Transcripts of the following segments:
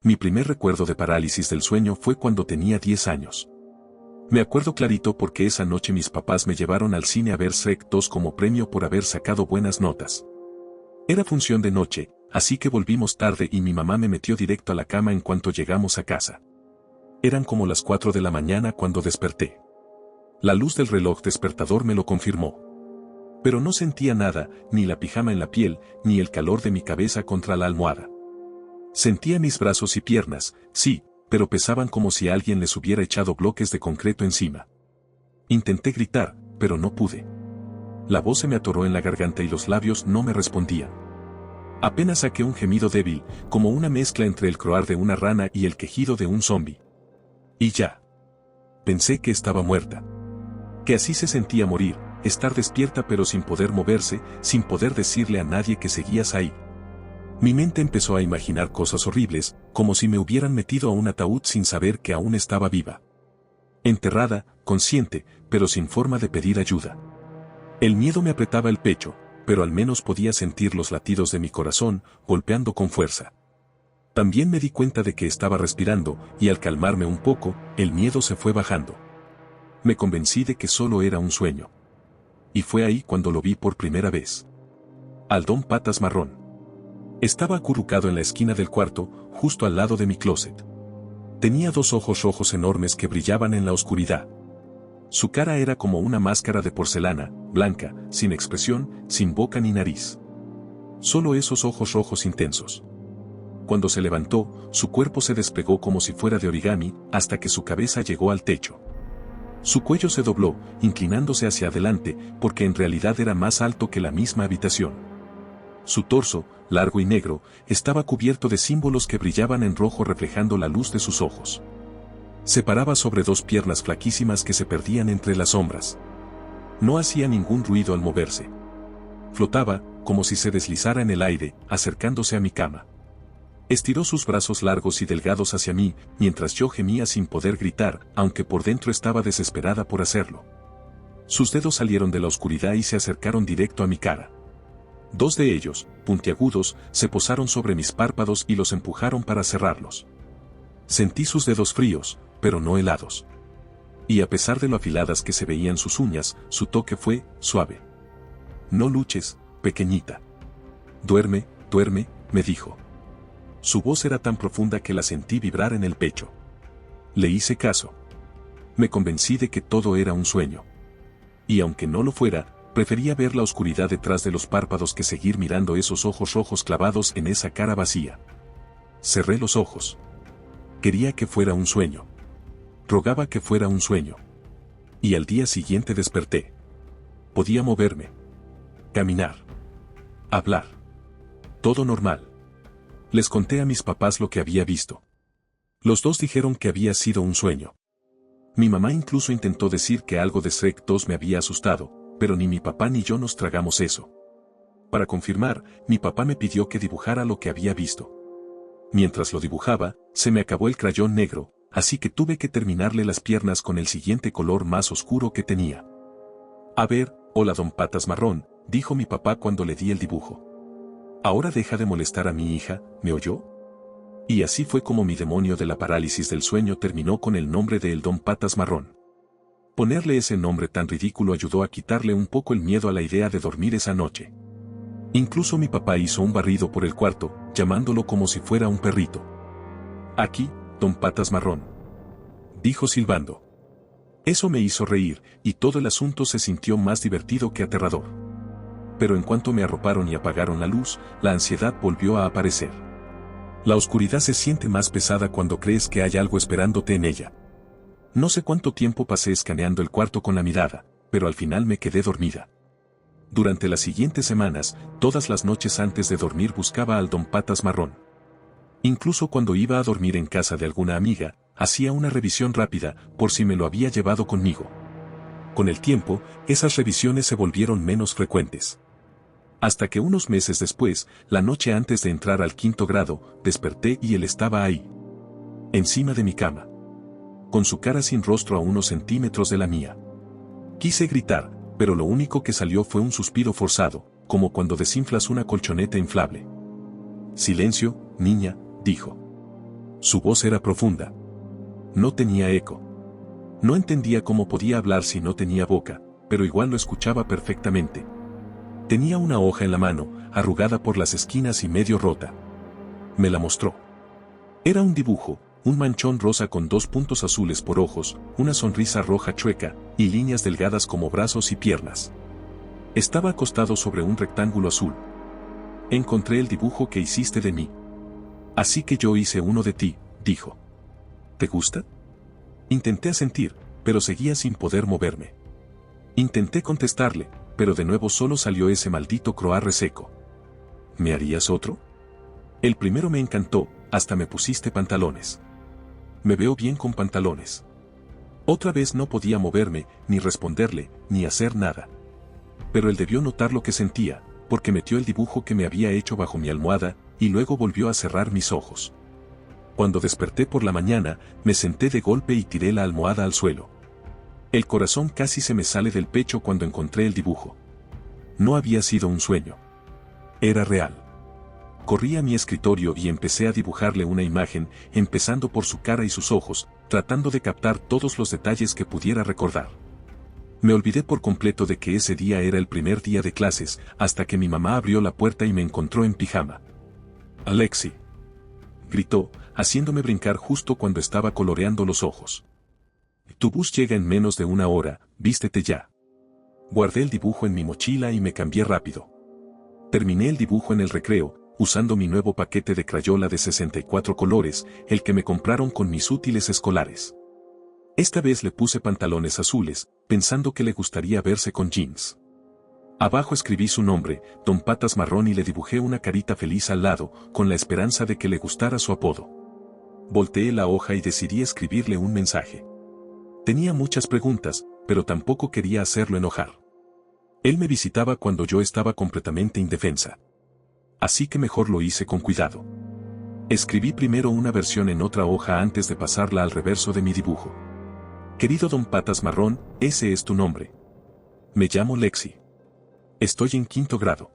Mi primer recuerdo de parálisis del sueño fue cuando tenía 10 años. Me acuerdo clarito porque esa noche mis papás me llevaron al cine a ver Shrek 2 como premio por haber sacado buenas notas. Era función de noche, así que volvimos tarde y mi mamá me metió directo a la cama en cuanto llegamos a casa. Eran como las 4 de la mañana cuando desperté. La luz del reloj despertador me lo confirmó. Pero no sentía nada, ni la pijama en la piel, ni el calor de mi cabeza contra la almohada. Sentía mis brazos y piernas, sí, pero pesaban como si alguien les hubiera echado bloques de concreto encima. Intenté gritar, pero no pude. La voz se me atoró en la garganta y los labios no me respondían. Apenas saqué un gemido débil, como una mezcla entre el croar de una rana y el quejido de un zombi. Y ya. Pensé que estaba muerta. Que así se sentía morir, estar despierta pero sin poder moverse, sin poder decirle a nadie que seguías ahí. Mi mente empezó a imaginar cosas horribles, como si me hubieran metido a un ataúd sin saber que aún estaba viva. Enterrada, consciente, pero sin forma de pedir ayuda. El miedo me apretaba el pecho, pero al menos podía sentir los latidos de mi corazón, golpeando con fuerza. También me di cuenta de que estaba respirando, y al calmarme un poco, el miedo se fue bajando. Me convencí de que solo era un sueño. Y fue ahí cuando lo vi por primera vez. Al Don Patas Marrón. Estaba acurrucado en la esquina del cuarto, justo al lado de mi closet. Tenía 2 ojos rojos enormes que brillaban en la oscuridad. Su cara era como una máscara de porcelana, blanca, sin expresión, sin boca ni nariz. Solo esos ojos rojos intensos. Cuando se levantó, su cuerpo se desplegó como si fuera de origami, hasta que su cabeza llegó al techo. Su cuello se dobló, inclinándose hacia adelante, porque en realidad era más alto que la misma habitación. Su torso, largo y negro, estaba cubierto de símbolos que brillaban en rojo reflejando la luz de sus ojos. Se paraba sobre 2 piernas flaquísimas que se perdían entre las sombras. No hacía ningún ruido al moverse. Flotaba, como si se deslizara en el aire, acercándose a mi cama. Estiró sus brazos largos y delgados hacia mí, mientras yo gemía sin poder gritar, aunque por dentro estaba desesperada por hacerlo. Sus dedos salieron de la oscuridad y se acercaron directo a mi cara. 2 de ellos, puntiagudos, se posaron sobre mis párpados y los empujaron para cerrarlos. Sentí sus dedos fríos, pero no helados. Y a pesar de lo afiladas que se veían sus uñas, su toque fue suave. No luches, pequeñita. Duerme, duerme, me dijo. Su voz era tan profunda que la sentí vibrar en el pecho. Le hice caso. Me convencí de que todo era un sueño. Y aunque no lo fuera, prefería ver la oscuridad detrás de los párpados que seguir mirando esos ojos rojos clavados en esa cara vacía. Cerré los ojos. Quería que fuera un sueño. Rogaba que fuera un sueño. Y al día siguiente desperté. Podía moverme. Caminar. Hablar. Todo normal. Les conté a mis papás lo que había visto. Los 2 dijeron que había sido un sueño. Mi mamá incluso intentó decir que algo de Shrek 2 me había asustado, pero ni mi papá ni yo nos tragamos eso. Para confirmar, mi papá me pidió que dibujara lo que había visto. Mientras lo dibujaba, se me acabó el crayón negro, así que tuve que terminarle las piernas con el siguiente color más oscuro que tenía. A ver, hola Don Patas Marrón, dijo mi papá cuando le di el dibujo. Ahora deja de molestar a mi hija, ¿me oyó? Y así fue como mi demonio de la parálisis del sueño terminó con el nombre de el Don Patas Marrón. Ponerle ese nombre tan ridículo ayudó a quitarle un poco el miedo a la idea de dormir esa noche. Incluso mi papá hizo un barrido por el cuarto, llamándolo como si fuera un perrito. Aquí, Don Patas Marrón, dijo silbando. Eso me hizo reír, y todo el asunto se sintió más divertido que aterrador. Pero en cuanto me arroparon y apagaron la luz, la ansiedad volvió a aparecer. La oscuridad se siente más pesada cuando crees que hay algo esperándote en ella. No sé cuánto tiempo pasé escaneando el cuarto con la mirada, pero al final me quedé dormida. Durante las siguientes semanas, todas las noches antes de dormir buscaba al Don Patas Marrón. Incluso cuando iba a dormir en casa de alguna amiga, hacía una revisión rápida por si me lo había llevado conmigo. Con el tiempo, esas revisiones se volvieron menos frecuentes. Hasta que unos meses después, la noche antes de entrar al 5º grado, desperté y él estaba ahí. Encima de mi cama. Con su cara sin rostro a unos centímetros de la mía. Quise gritar, pero lo único que salió fue un suspiro forzado, como cuando desinflas una colchoneta inflable. Silencio, niña, dijo. Su voz era profunda. No tenía eco. No entendía cómo podía hablar si no tenía boca, pero igual lo escuchaba perfectamente. Tenía una hoja en la mano, arrugada por las esquinas y medio rota. Me la mostró. Era un dibujo, un manchón rosa con 2 puntos azules por ojos, una sonrisa roja chueca, y líneas delgadas como brazos y piernas. Estaba acostado sobre un rectángulo azul. Encontré el dibujo que hiciste de mí. Así que yo hice uno de ti, dijo. ¿Te gusta? Intenté asentir, pero seguía sin poder moverme. Intenté contestarle, pero de nuevo solo salió ese maldito croar reseco. ¿Me harías otro? El primero me encantó, hasta me pusiste pantalones. Me veo bien con pantalones. Otra vez no podía moverme, ni responderle, ni hacer nada. Pero él debió notar lo que sentía, porque metió el dibujo que me había hecho bajo mi almohada, y luego volvió a cerrar mis ojos. Cuando desperté por la mañana, me senté de golpe y tiré la almohada al suelo. El corazón casi se me sale del pecho cuando encontré el dibujo. No había sido un sueño. Era real. Corrí a mi escritorio y empecé a dibujarle una imagen, empezando por su cara y sus ojos, tratando de captar todos los detalles que pudiera recordar. Me olvidé por completo de que ese día era el primer día de clases, hasta que mi mamá abrió la puerta y me encontró en pijama. «Alexi», gritó, haciéndome brincar justo cuando estaba coloreando los ojos. «Tu bus llega en menos de 1 hora, vístete ya». Guardé el dibujo en mi mochila y me cambié rápido. Terminé el dibujo en el recreo, usando mi nuevo paquete de crayola de 64 colores, el que me compraron con mis útiles escolares. Esta vez le puse pantalones azules, pensando que le gustaría verse con jeans. Abajo escribí su nombre, Don Patas Marrón, y le dibujé una carita feliz al lado, con la esperanza de que le gustara su apodo. Volteé la hoja y decidí escribirle un mensaje. Tenía muchas preguntas, pero tampoco quería hacerlo enojar. Él me visitaba cuando yo estaba completamente indefensa. Así que mejor lo hice con cuidado. Escribí primero una versión en otra hoja antes de pasarla al reverso de mi dibujo. Querido Don Patas Marrón, ese es tu nombre. Me llamo Lexi. Estoy en 5º grado.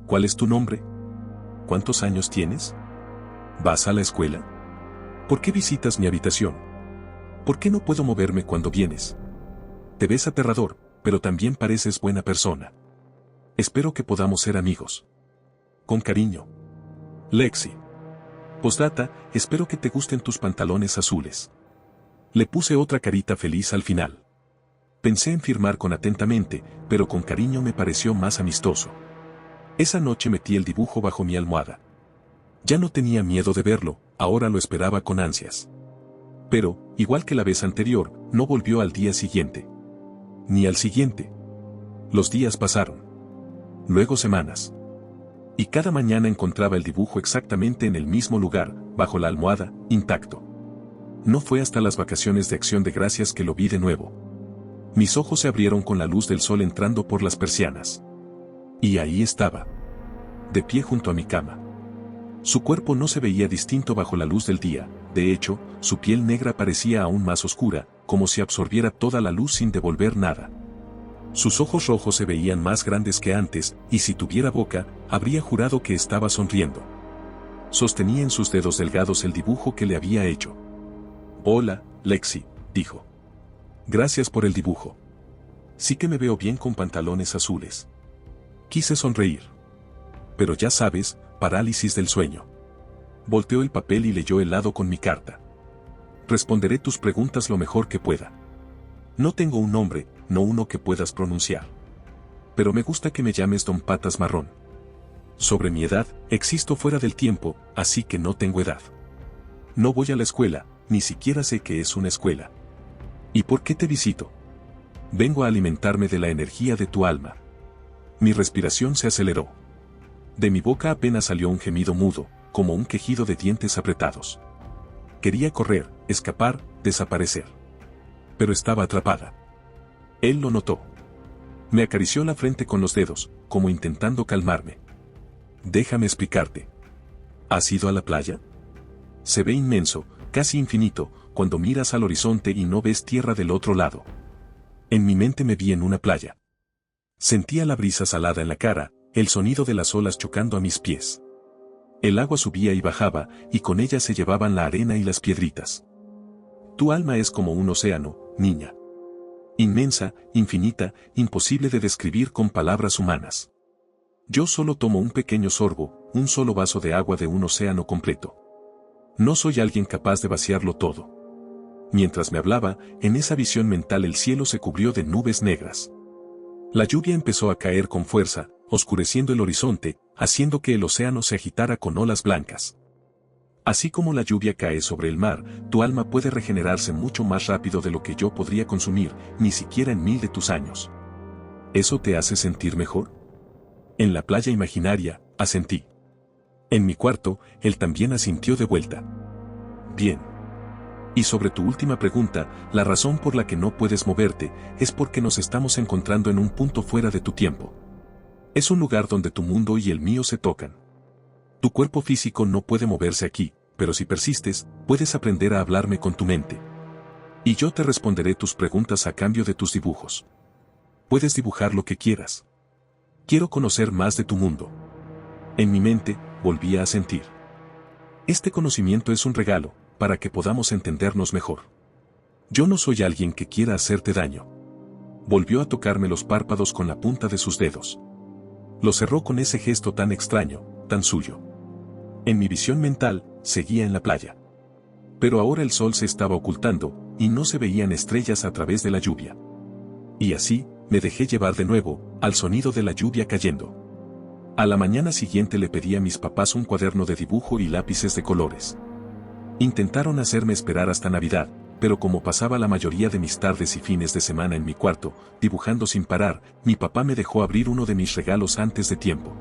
¿Cuál es tu nombre? ¿Cuántos años tienes? ¿Vas a la escuela? ¿Por qué visitas mi habitación? ¿Por qué no puedo moverme cuando vienes? Te ves aterrador, pero también pareces buena persona. Espero que podamos ser amigos. Con cariño. Lexi. Postdata, espero que te gusten tus pantalones azules. Le puse otra carita feliz al final. Pensé en firmar con atentamente, pero con cariño me pareció más amistoso. Esa noche metí el dibujo bajo mi almohada. Ya no tenía miedo de verlo, ahora lo esperaba con ansias. Pero, igual que la vez anterior, no volvió al día siguiente. Ni al siguiente. Los días pasaron. Luego semanas. Y cada mañana encontraba el dibujo exactamente en el mismo lugar, bajo la almohada, intacto. No fue hasta las vacaciones de Acción de Gracias que lo vi de nuevo. Mis ojos se abrieron con la luz del sol entrando por las persianas. Y ahí estaba. De pie junto a mi cama. Su cuerpo no se veía distinto bajo la luz del día, de hecho, su piel negra parecía aún más oscura, como si absorbiera toda la luz sin devolver nada. Sus ojos rojos se veían más grandes que antes, y si tuviera boca, habría jurado que estaba sonriendo. Sostenía en sus dedos delgados el dibujo que le había hecho. «Hola, Lexi», dijo. «Gracias por el dibujo. Sí que me veo bien con pantalones azules». Quise sonreír. Pero ya sabes, parálisis del sueño. Volteó el papel y leyó el lado con mi carta. «Responderé tus preguntas lo mejor que pueda. No tengo un nombre, no uno que puedas pronunciar. Pero me gusta que me llames Don Patas Marrón. Sobre mi edad, existo fuera del tiempo, así que no tengo edad. No voy a la escuela, ni siquiera sé qué es una escuela. ¿Y por qué te visito? Vengo a alimentarme de la energía de tu alma». Mi respiración se aceleró. De mi boca apenas salió un gemido mudo, como un quejido de dientes apretados. Quería correr, escapar, desaparecer. Pero estaba atrapada. Él lo notó. Me acarició la frente con los dedos, como intentando calmarme. «Déjame explicarte. ¿Has ido a la playa? Se ve inmenso, casi infinito, cuando miras al horizonte y no ves tierra del otro lado». En mi mente me vi en una playa. Sentía la brisa salada en la cara, el sonido de las olas chocando a mis pies. El agua subía y bajaba, y con ella se llevaban la arena y las piedritas. Tu alma es como un océano, niña. Inmensa, infinita, imposible de describir con palabras humanas. Yo solo tomo un pequeño sorbo, un solo vaso de agua de un océano completo. No soy alguien capaz de vaciarlo todo. Mientras me hablaba, en esa visión mental el cielo se cubrió de nubes negras. La lluvia empezó a caer con fuerza, oscureciendo el horizonte, haciendo que el océano se agitara con olas blancas. Así como la lluvia cae sobre el mar, tu alma puede regenerarse mucho más rápido de lo que yo podría consumir, ni siquiera en 1000 de tus años. ¿Eso te hace sentir mejor? En la playa imaginaria, asentí. En mi cuarto, él también asintió de vuelta. Bien. Y sobre tu última pregunta, la razón por la que no puedes moverte es porque nos estamos encontrando en un punto fuera de tu tiempo. Es un lugar donde tu mundo y el mío se tocan. Tu cuerpo físico no puede moverse aquí, pero si persistes, puedes aprender a hablarme con tu mente. Y yo te responderé tus preguntas a cambio de tus dibujos. Puedes dibujar lo que quieras. Quiero conocer más de tu mundo. En mi mente, volvía a sentir. Este conocimiento es un regalo, para que podamos entendernos mejor. Yo no soy alguien que quiera hacerte daño. Volvió a tocarme los párpados con la punta de sus dedos. Lo cerró con ese gesto tan extraño, tan suyo. En mi visión mental, seguía en la playa. Pero ahora el sol se estaba ocultando, y no se veían estrellas a través de la lluvia. Y así, me dejé llevar de nuevo, al sonido de la lluvia cayendo. A la mañana siguiente le pedí a mis papás un cuaderno de dibujo y lápices de colores. Intentaron hacerme esperar hasta Navidad, pero como pasaba la mayoría de mis tardes y fines de semana en mi cuarto, dibujando sin parar, mi papá me dejó abrir uno de mis regalos antes de tiempo.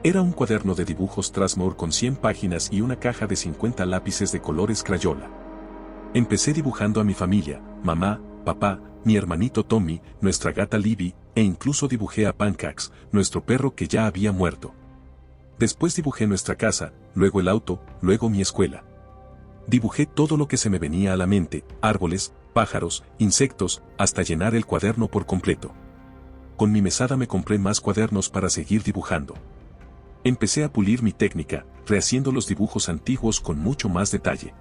Era un cuaderno de dibujos Trasmore con 100 páginas y una caja de 50 lápices de colores Crayola. Empecé dibujando a mi familia, mamá, papá, mi hermanito Tommy, nuestra gata Libby, e incluso dibujé a Pancakes, nuestro perro que ya había muerto. Después dibujé nuestra casa, luego el auto, luego mi escuela. Dibujé todo lo que se me venía a la mente, árboles, pájaros, insectos, hasta llenar el cuaderno por completo. Con mi mesada me compré más cuadernos para seguir dibujando. Empecé a pulir mi técnica, rehaciendo los dibujos antiguos con mucho más detalle.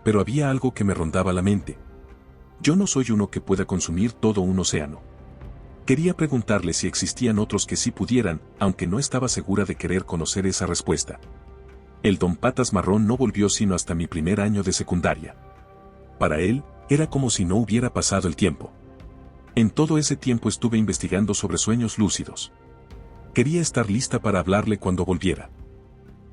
Pero había algo que me rondaba la mente. Yo no soy uno que pueda consumir todo un océano. Quería preguntarle si existían otros que sí pudieran, aunque no estaba segura de querer conocer esa respuesta. El don Patas Marrón no volvió sino hasta mi primer año de secundaria. Para él, era como si no hubiera pasado el tiempo. En todo ese tiempo estuve investigando sobre sueños lúcidos. Quería estar lista para hablarle cuando volviera.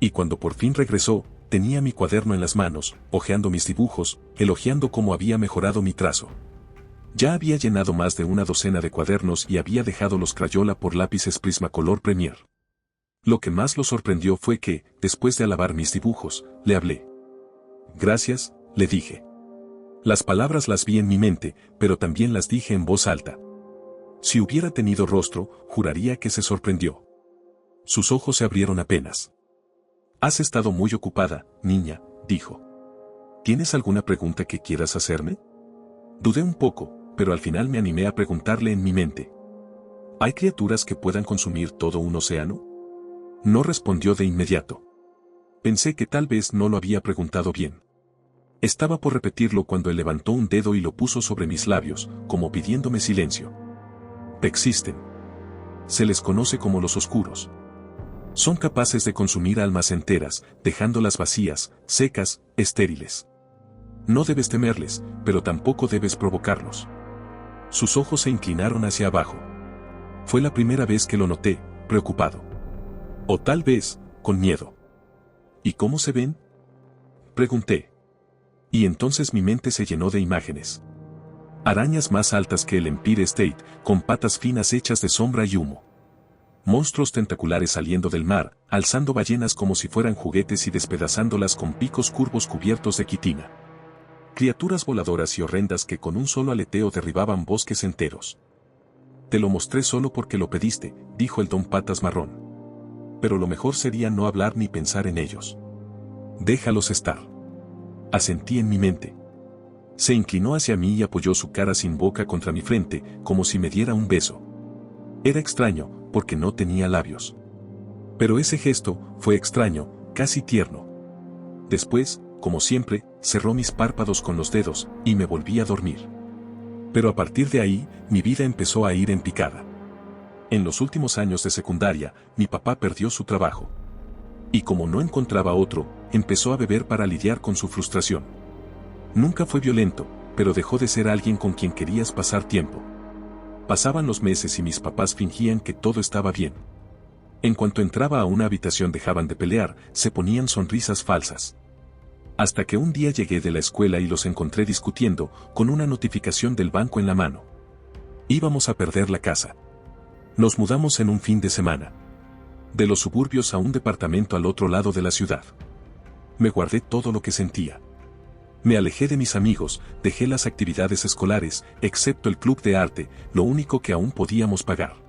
Y cuando por fin regresó, tenía mi cuaderno en las manos, hojeando mis dibujos, elogiando cómo había mejorado mi trazo. Ya había llenado más de una docena de cuadernos y había dejado los Crayola por lápices Prismacolor Premier. Lo que más lo sorprendió fue que, después de alabar mis dibujos, le hablé. Gracias, le dije. Las palabras las vi en mi mente, pero también las dije en voz alta. Si hubiera tenido rostro, juraría que se sorprendió. Sus ojos se abrieron apenas. Has estado muy ocupada, niña, dijo. ¿Tienes alguna pregunta que quieras hacerme? Dudé un poco, pero al final me animé a preguntarle en mi mente. ¿Hay criaturas que puedan consumir todo un océano? No respondió de inmediato. Pensé que tal vez no lo había preguntado bien. Estaba por repetirlo cuando él levantó un dedo y lo puso sobre mis labios, como pidiéndome silencio. Existen. Se les conoce como los oscuros. Son capaces de consumir almas enteras, dejándolas vacías, secas, estériles. No debes temerles, pero tampoco debes provocarlos. Sus ojos se inclinaron hacia abajo. Fue la primera vez que lo noté, preocupado. O tal vez, con miedo. ¿Y cómo se ven? Pregunté. Y entonces mi mente se llenó de imágenes. Arañas más altas que el Empire State, con patas finas hechas de sombra y humo. Monstruos tentaculares saliendo del mar, alzando ballenas como si fueran juguetes y despedazándolas con picos curvos cubiertos de quitina. Criaturas voladoras y horrendas que con un solo aleteo derribaban bosques enteros. Te lo mostré solo porque lo pediste, dijo el don Patas Marrón. Pero lo mejor sería no hablar ni pensar en ellos. Déjalos estar. Asentí en mi mente. Se inclinó hacia mí y apoyó su cara sin boca contra mi frente, como si me diera un beso. Era extraño, porque no tenía labios. Pero ese gesto fue extraño, casi tierno. Después, como siempre, cerró mis párpados con los dedos, y me volví a dormir. Pero a partir de ahí, mi vida empezó a ir en picada. En los últimos años de secundaria, mi papá perdió su trabajo. Y como no encontraba otro, empezó a beber para lidiar con su frustración. Nunca fue violento, pero dejó de ser alguien con quien querías pasar tiempo. Pasaban los meses y mis papás fingían que todo estaba bien. En cuanto entraba a una habitación dejaban de pelear, se ponían sonrisas falsas. Hasta que un día llegué de la escuela y los encontré discutiendo, con una notificación del banco en la mano. Íbamos a perder la casa. Nos mudamos en un fin de semana. De los suburbios a un departamento al otro lado de la ciudad. Me guardé todo lo que sentía. Me alejé de mis amigos, dejé las actividades escolares, excepto el club de arte, lo único que aún podíamos pagar.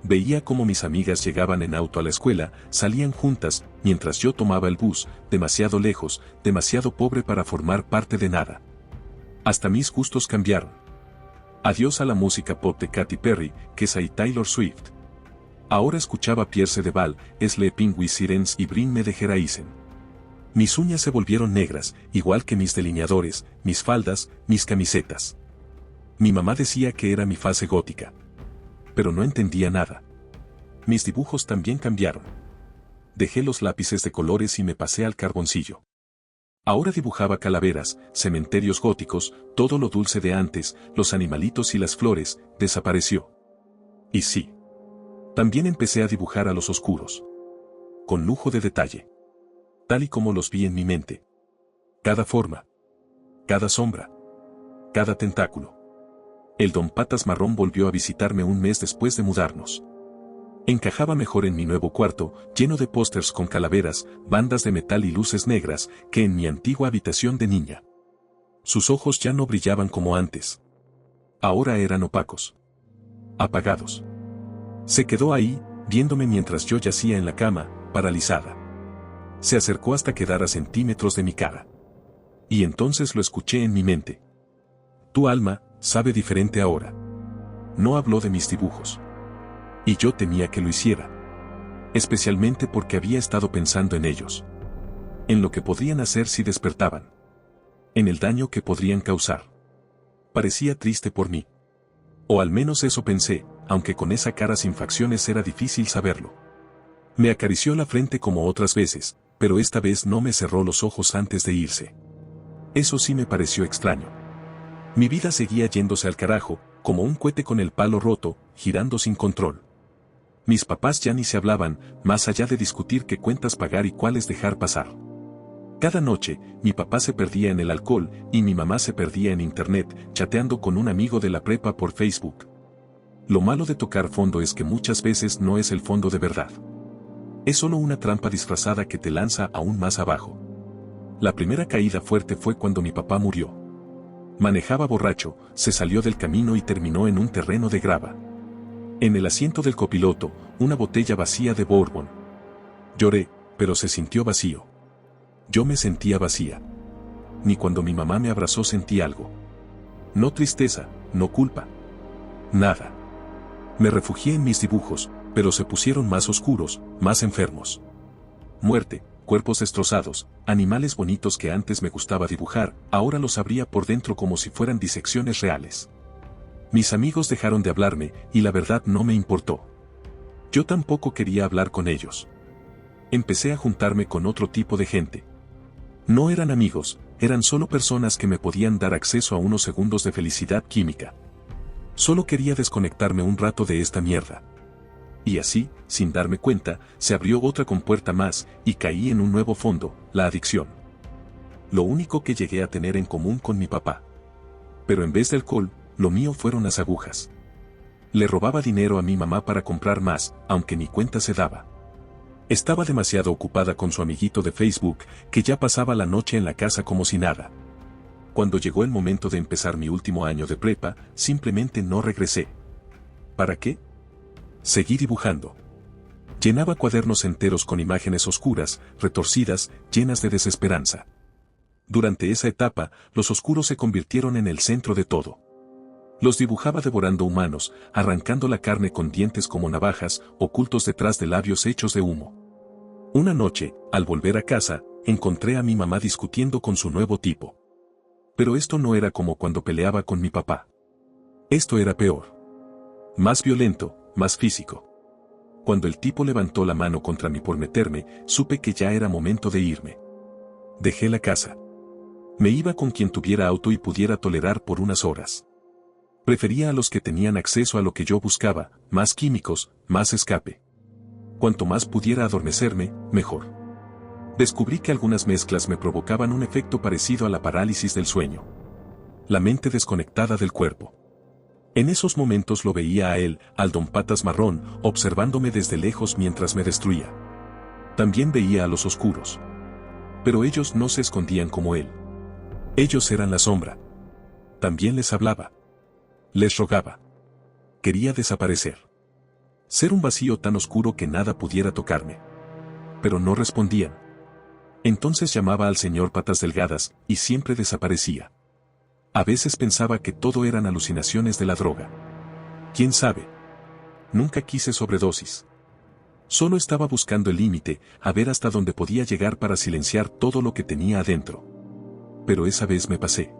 Veía cómo mis amigas llegaban en auto a la escuela, salían juntas, mientras yo tomaba el bus, demasiado lejos, demasiado pobre para formar parte de nada. Hasta mis gustos cambiaron. Adiós a la música pop de Katy Perry, Kesha y Taylor Swift. Ahora escuchaba Pierce de Val, Sleeping with Sirens y Bring Me the Horizon. Mis uñas se volvieron negras, igual que mis delineadores, mis faldas, mis camisetas. Mi mamá decía que era mi fase gótica. Pero no entendía nada. Mis dibujos también cambiaron. Dejé los lápices de colores y me pasé al carboncillo. Ahora dibujaba calaveras, cementerios góticos, todo lo dulce de antes, los animalitos y las flores, desapareció. Y sí. También empecé a dibujar a los oscuros. Con lujo de detalle. Tal y como los vi en mi mente. Cada forma. Cada sombra. Cada tentáculo. El Don Patas Marrón volvió a visitarme un mes después de mudarnos. Encajaba mejor en mi nuevo cuarto, lleno de pósters con calaveras, bandas de metal y luces negras, que en mi antigua habitación de niña. Sus ojos ya no brillaban como antes. Ahora eran opacos. Apagados. Se quedó ahí, viéndome mientras yo yacía en la cama, paralizada. Se acercó hasta quedar a centímetros de mi cara. Y entonces lo escuché en mi mente. Tu alma sabe diferente ahora. No habló de mis dibujos. Y yo temía que lo hiciera. Especialmente porque había estado pensando en ellos. En lo que podrían hacer si despertaban. En el daño que podrían causar. Parecía triste por mí. O al menos eso pensé, aunque con esa cara sin facciones era difícil saberlo. Me acarició la frente como otras veces, pero esta vez no me cerró los ojos antes de irse. Eso sí me pareció extraño. Mi vida seguía yéndose al carajo, como un cohete con el palo roto, girando sin control. Mis papás ya ni se hablaban, más allá de discutir qué cuentas pagar y cuáles dejar pasar. Cada noche, mi papá se perdía en el alcohol y mi mamá se perdía en internet, chateando con un amigo de la prepa por Facebook. Lo malo de tocar fondo es que muchas veces no es el fondo de verdad. Es solo una trampa disfrazada que te lanza aún más abajo. La primera caída fuerte fue cuando mi papá murió. Manejaba borracho, se salió del camino y terminó en un terreno de grava. En el asiento del copiloto, una botella vacía de bourbon. Lloré, pero se sintió vacío. Yo me sentía vacía. Ni cuando mi mamá me abrazó sentí algo. No tristeza, no culpa. Nada. Me refugié en mis dibujos, pero se pusieron más oscuros, más enfermos. Muerte, cuerpos destrozados, animales bonitos que antes me gustaba dibujar, ahora los abría por dentro como si fueran disecciones reales. Mis amigos dejaron de hablarme, y la verdad no me importó. Yo tampoco quería hablar con ellos. Empecé a juntarme con otro tipo de gente. No eran amigos, eran solo personas que me podían dar acceso a unos segundos de felicidad química. Solo quería desconectarme un rato de esta mierda. Y así, sin darme cuenta, se abrió otra compuerta más, y caí en un nuevo fondo, la adicción. Lo único que llegué a tener en común con mi papá. Pero en vez de alcohol, lo mío fueron las agujas. Le robaba dinero a mi mamá para comprar más, aunque ni cuenta se daba. Estaba demasiado ocupada con su amiguito de Facebook, que ya pasaba la noche en la casa como si nada. Cuando llegó el momento de empezar mi último año de prepa, simplemente no regresé. ¿Para qué? Seguí dibujando. Llenaba cuadernos enteros con imágenes oscuras, retorcidas, llenas de desesperanza. Durante esa etapa, los oscuros se convirtieron en el centro de todo. Los dibujaba devorando humanos, arrancando la carne con dientes como navajas, ocultos detrás de labios hechos de humo. Una noche, al volver a casa, encontré a mi mamá discutiendo con su nuevo tipo. Pero esto no era como cuando peleaba con mi papá. Esto era peor. Más violento, más físico. Cuando el tipo levantó la mano contra mí por meterme, supe que ya era momento de irme. Dejé la casa. Me iba con quien tuviera auto y pudiera tolerar por unas horas. Prefería a los que tenían acceso a lo que yo buscaba, más químicos, más escape. Cuanto más pudiera adormecerme, mejor. Descubrí que algunas mezclas me provocaban un efecto parecido a la parálisis del sueño. La mente desconectada del cuerpo. En esos momentos lo veía a él, al don Patas Marrón, observándome desde lejos mientras me destruía. También veía a los oscuros. Pero ellos no se escondían como él. Ellos eran la sombra. También les hablaba. Les rogaba. Quería desaparecer. Ser un vacío tan oscuro que nada pudiera tocarme. Pero no respondían. Entonces llamaba al señor Patas Delgadas, y siempre desaparecía. A veces pensaba que todo eran alucinaciones de la droga. ¿Quién sabe? Nunca quise sobredosis. Solo estaba buscando el límite, a ver hasta dónde podía llegar para silenciar todo lo que tenía adentro. Pero esa vez me pasé.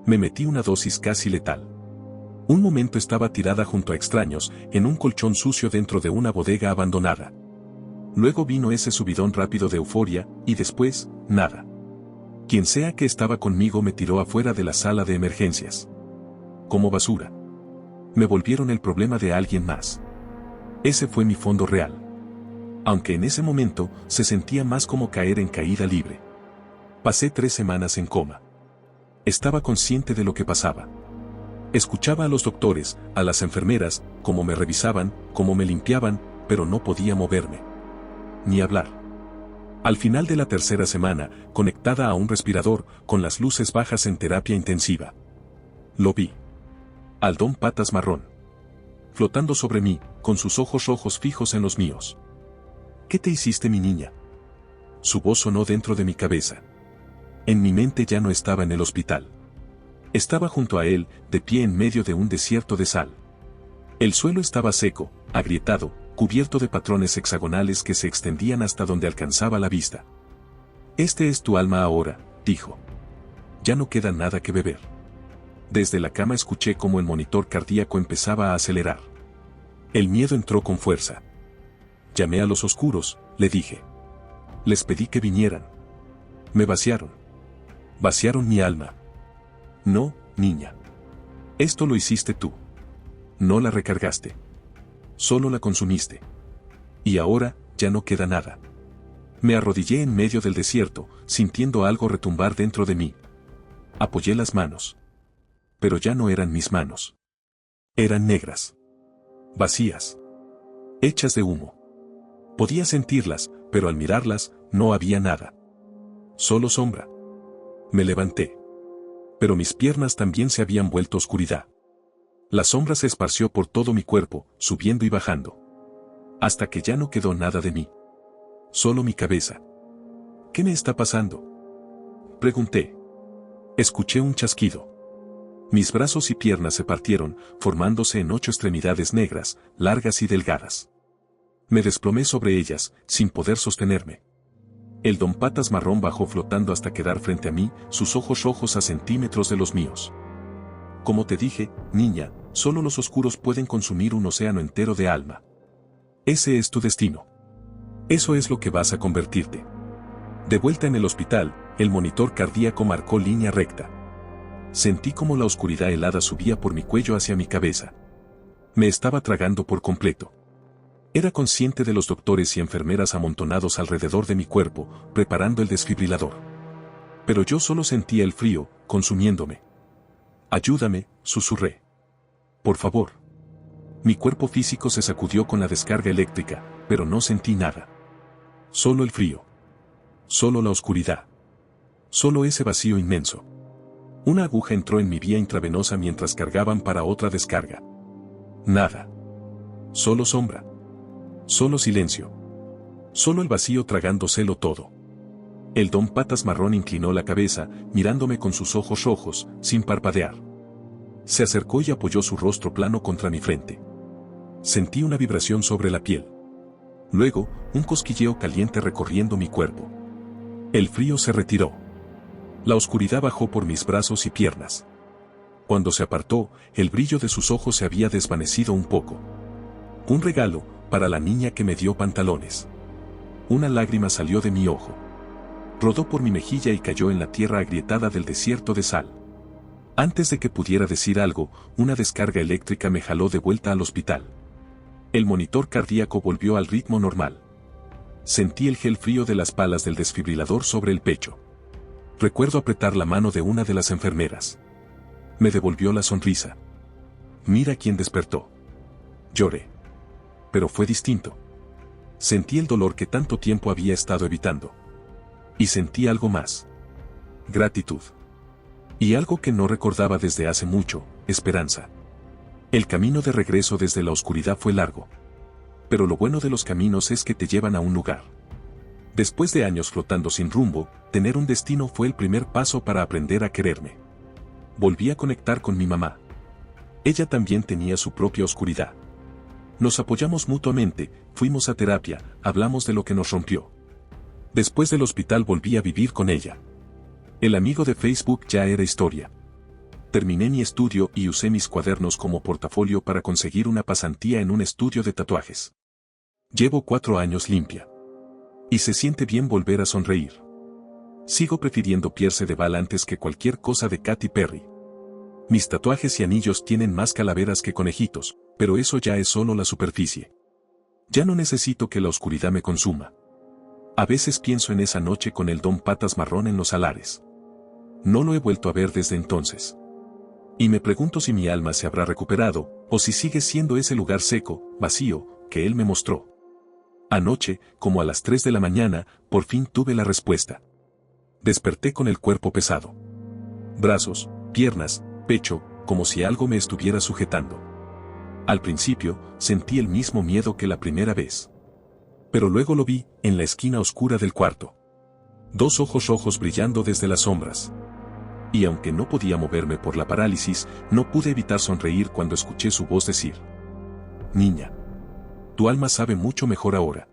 Me metí una dosis casi letal. Un momento estaba tirada junto a extraños, en un colchón sucio dentro de una bodega abandonada. Luego vino ese subidón rápido de euforia, y después, nada. Quien sea que estaba conmigo me tiró afuera de la sala de emergencias. Como basura. Me volvieron el problema de alguien más. Ese fue mi fondo real. Aunque en ese momento, se sentía más como caer en caída libre. Pasé 3 semanas en coma. Estaba consciente de lo que pasaba. Escuchaba a los doctores, a las enfermeras, cómo me revisaban, cómo me limpiaban, pero no podía moverme. Ni hablar. Al final de la 3ª semana, conectada a un respirador, con las luces bajas en terapia intensiva. Lo vi. Al don Patas Marrón. Flotando sobre mí, con sus ojos rojos fijos en los míos. ¿Qué te hiciste, mi niña? Su voz sonó dentro de mi cabeza. En mi mente ya no estaba en el hospital. Estaba junto a él, de pie en medio de un desierto de sal. El suelo estaba seco, agrietado, cubierto de patrones hexagonales que se extendían hasta donde alcanzaba la vista. Este es tu alma ahora, dijo. Ya no queda nada que beber. Desde la cama escuché cómo el monitor cardíaco empezaba a acelerar. El miedo entró con fuerza. Llamé a los oscuros, le dije. Les pedí que vinieran. Me vaciaron. Vaciaron mi alma. No, niña. Esto lo hiciste tú. No la recargaste. Solo la consumiste. Y ahora, ya no queda nada. Me arrodillé en medio del desierto, sintiendo algo retumbar dentro de mí. Apoyé las manos. Pero ya no eran mis manos. Eran negras. Vacías. Hechas de humo. Podía sentirlas, pero al mirarlas, no había nada. Solo sombra. Me levanté. Pero mis piernas también se habían vuelto oscuridad. La sombra se esparció por todo mi cuerpo, subiendo y bajando. Hasta que ya no quedó nada de mí. Solo mi cabeza. ¿Qué me está pasando? Pregunté. Escuché un chasquido. Mis brazos y piernas se partieron, formándose en 8 extremidades negras, largas y delgadas. Me desplomé sobre ellas, sin poder sostenerme. El don Patas Marrón bajó flotando hasta quedar frente a mí, sus ojos rojos a centímetros de los míos. Como te dije, niña, solo los oscuros pueden consumir un océano entero de alma. Ese es tu destino. Eso es lo que vas a convertirte. De vuelta en el hospital, el monitor cardíaco marcó línea recta. Sentí como la oscuridad helada subía por mi cuello hacia mi cabeza. Me estaba tragando por completo. Era consciente de los doctores y enfermeras amontonados alrededor de mi cuerpo, preparando el desfibrilador. Pero yo solo sentía el frío, consumiéndome. Ayúdame, susurré. Por favor. Mi cuerpo físico se sacudió con la descarga eléctrica, pero no sentí nada. Solo el frío. Solo la oscuridad. Solo ese vacío inmenso. Una aguja entró en mi vía intravenosa mientras cargaban para otra descarga. Nada. Solo sombra. Solo silencio. Solo el vacío tragándoselo todo. El don Patas Marrón inclinó la cabeza, mirándome con sus ojos rojos, sin parpadear. Se acercó y apoyó su rostro plano contra mi frente. Sentí una vibración sobre la piel. Luego, un cosquilleo caliente recorriendo mi cuerpo. El frío se retiró. La oscuridad bajó por mis brazos y piernas. Cuando se apartó, el brillo de sus ojos se había desvanecido un poco. Un regalo, para la niña que me dio pantalones. Una lágrima salió de mi ojo. Rodó por mi mejilla y cayó en la tierra agrietada del desierto de sal. Antes de que pudiera decir algo, una descarga eléctrica me jaló de vuelta al hospital. El monitor cardíaco volvió al ritmo normal. Sentí el gel frío de las palas del desfibrilador sobre el pecho. Recuerdo apretar la mano de una de las enfermeras. Me devolvió la sonrisa. Mira quién despertó. Lloré. Pero fue distinto. Sentí el dolor que tanto tiempo había estado evitando. Y sentí algo más. Gratitud. Y algo que no recordaba desde hace mucho, esperanza. El camino de regreso desde la oscuridad fue largo. Pero lo bueno de los caminos es que te llevan a un lugar. Después de años flotando sin rumbo, tener un destino fue el primer paso para aprender a quererme. Volví a conectar con mi mamá. Ella también tenía su propia oscuridad. Nos apoyamos mutuamente, fuimos a terapia, hablamos de lo que nos rompió. Después del hospital volví a vivir con ella. El amigo de Facebook ya era historia. Terminé mi estudio y usé mis cuadernos como portafolio para conseguir una pasantía en un estudio de tatuajes. Llevo 4 años limpia. Y se siente bien volver a sonreír. Sigo prefiriendo Pierce de Bal antes que cualquier cosa de Katy Perry. Mis tatuajes y anillos tienen más calaveras que conejitos, pero eso ya es solo la superficie. Ya no necesito que la oscuridad me consuma. A veces pienso en esa noche con el Don Patas marrón en los alares. No lo he vuelto a ver desde entonces. Y me pregunto si mi alma se habrá recuperado, o si sigue siendo ese lugar seco, vacío, que él me mostró. Anoche, como a las 3 de la mañana, por fin tuve la respuesta. Desperté con el cuerpo pesado. Brazos, piernas, pecho, como si algo me estuviera sujetando. Al principio, sentí el mismo miedo que la primera vez. Pero luego lo vi, en la esquina oscura del cuarto. 2 ojos rojos brillando desde las sombras. Y aunque no podía moverme por la parálisis, no pude evitar sonreír cuando escuché su voz decir: Niña, tu alma sabe mucho mejor ahora.